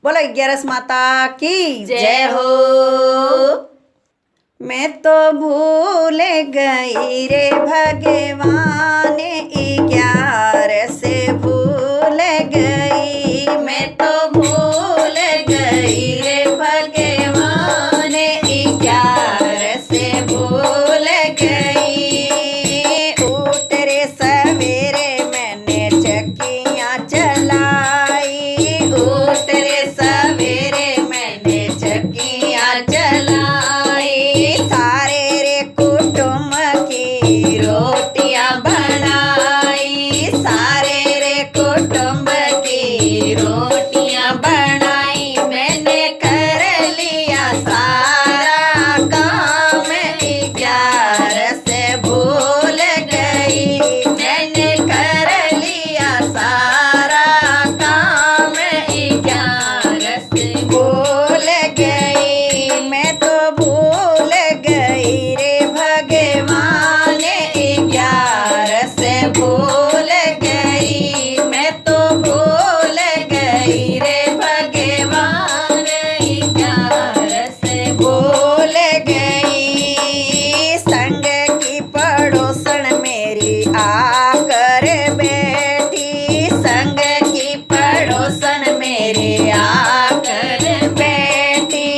बोलो 11 माता की जय हो। मैं तो भूल गई रे भगवान 11 से भूल गई। मैं तो भूल गई रे भगवान 11 से भूल गई। उठ रे सवेरे मैंने चक्कियाँ चलाई। उठ रे सवेरे मैंने चक्कियाँ चलाई। सारे रे कुटुंब की रोटियाँ बनाई। सारे रे कुटुंब की रोटियाँ बनाई। मैंने कर लिया सारा काम 11 से भूल गई। मैंने कर लिया सारा काम 11 से भूल गई। मैं तो भूल गई रे भगवान 11 से भूल गई। मैं तो भूल गई रे भगवान 11 से भूल गई। संग की पड़ोसन मेरी आकर बैठी। संग की पड़ोसन मेरी आकर बैठी।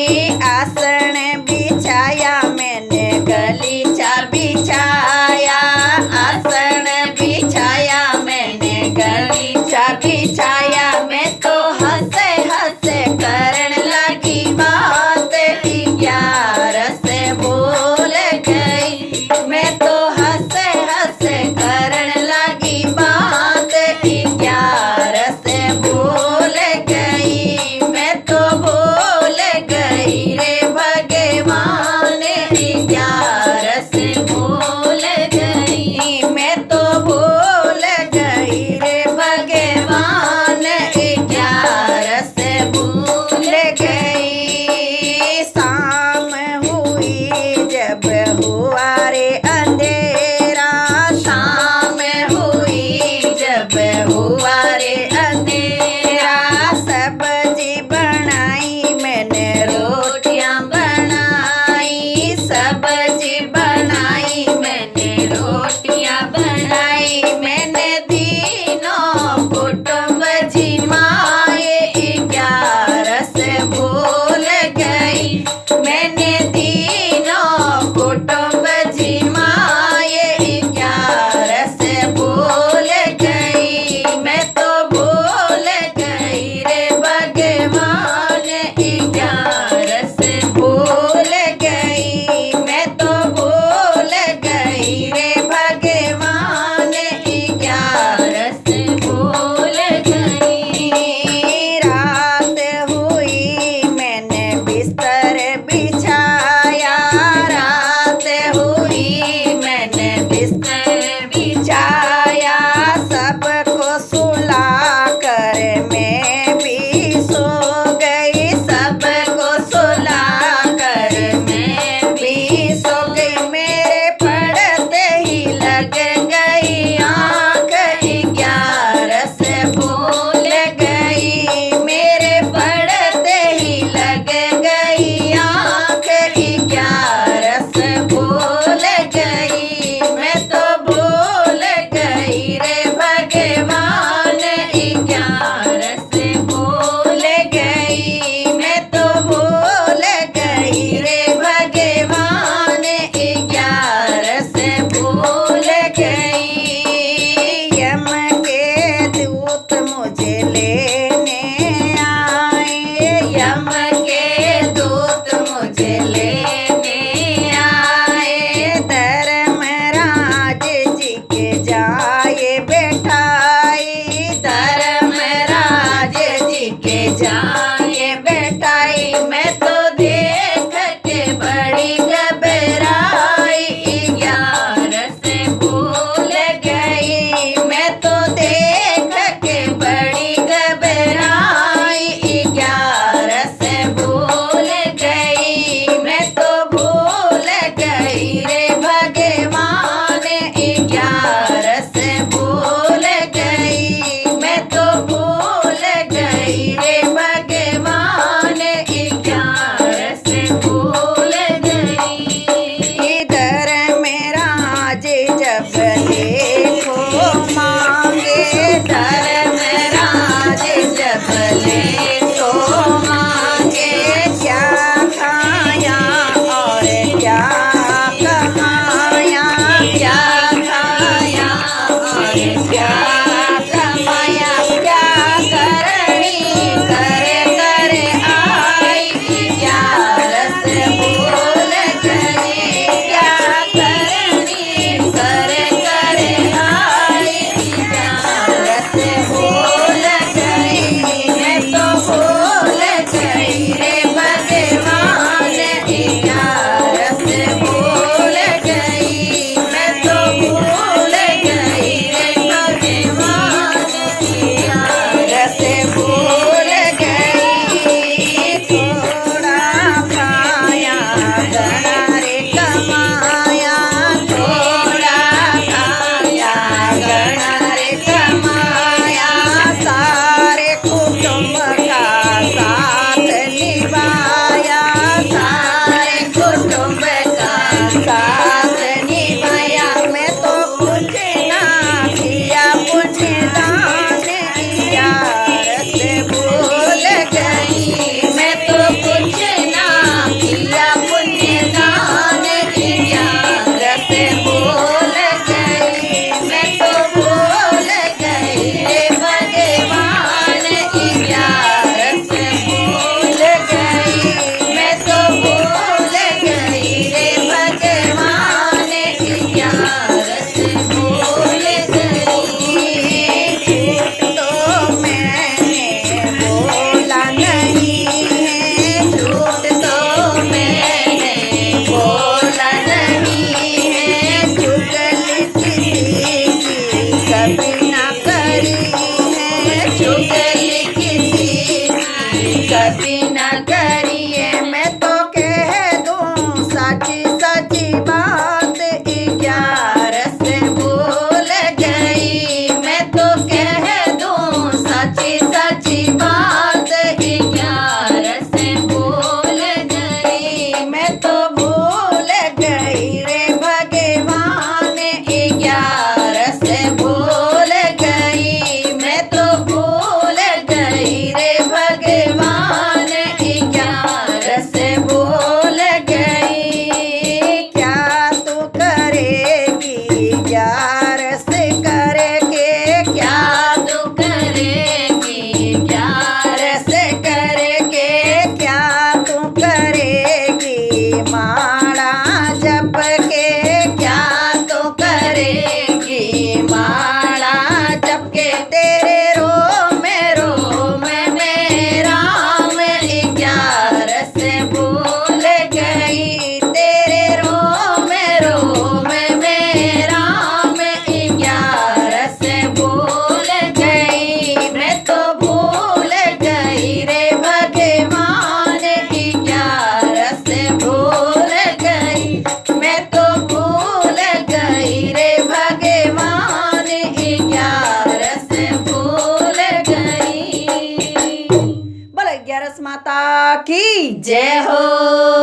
आसन बिछाया मैंने गलीचा बिछाया। आसन बिछाया मैंने गलीचा बिछाया। मैं तो हंसे हंसे करन लगी बात 11 से भूल गई। मैं तो हंसे हंसे करन लगी बात 11 से भूल गई। मैं तो भूल गई रे भगवान 11 से भूल गई। मैं तो भूल गई रे भगवान 11 से भूल गई। शाम हुई जब हुआ रे अंधेरा। शाम हुई जब हुआ रे अंधेरा। सब्जी बनाई मैंने रोटियां बनाई। सब्जी बनाई मैंने रोटियां बनाई। मैंने तीनों कुटुंब जिमाए 11 से भूल गई। मैंने तीनों कुटुंब जिमाए 11 से भूल गई। मैं तो भूल गई रे भगवान 11 से भूल गई। मैं तो भूल गई रे भगवान 11 से भूल गई। रात हुई मैंने बिस्तर बिछाया। रात हुई मैंने बिस्तर बिछाया। सबको सुला कर मैं भी सो गई। सबको सुला कर मैं भी सो गई। मेरे पड़ते ही लग गई आँख 11 से भूल गई। मेरे पड़ते ही लग गई आँख 11 से भूल गई। मैं तो भूल गई रे भगवान 11 से भूल गई। मैं तो भूल गई रे भगवान 11 से भूल गई। यम के दूत मुझे लेने आए। यम के दूत मुझे लेने आए। धर्मराज जी के जाए बैठाई। धर्मराज जी के जाए बैठाई। मैं तो देख के बड़ी घबराई 11 से भूल गई। मैं तो देख के बड़ी घबराई 11 से भूल गई। मैं तो भूल गई रे भगवान 11 से भूल गई। मैं तो भूल गई रे भगवान गलती न करिए मैं तो कह दूं साची साची बात 11 से भूल गई मैं तो कह दूं सच्ची सच्ची बात 11 से भूल गई मैं तो भूल गई रे भगवान 11 से भूल गई मैं तो भूल गई रे भगवान 11 से भूल गई क्या तू करेगी 11 से करके क्या तू करेगी 11 से करके क्या तू करेगी माला जप के क्या तू करेगी माला जप के तेरे रोम मेरा मैं 11 से भूल गई तेरे रोम मेरा मैं 11 से भूल गई मैं तो भूल गई रे भगवान 11 से भूल गई मैं तो भूल गई रे भगवान 11 से भूल गई बोले 11 माता की जय हो।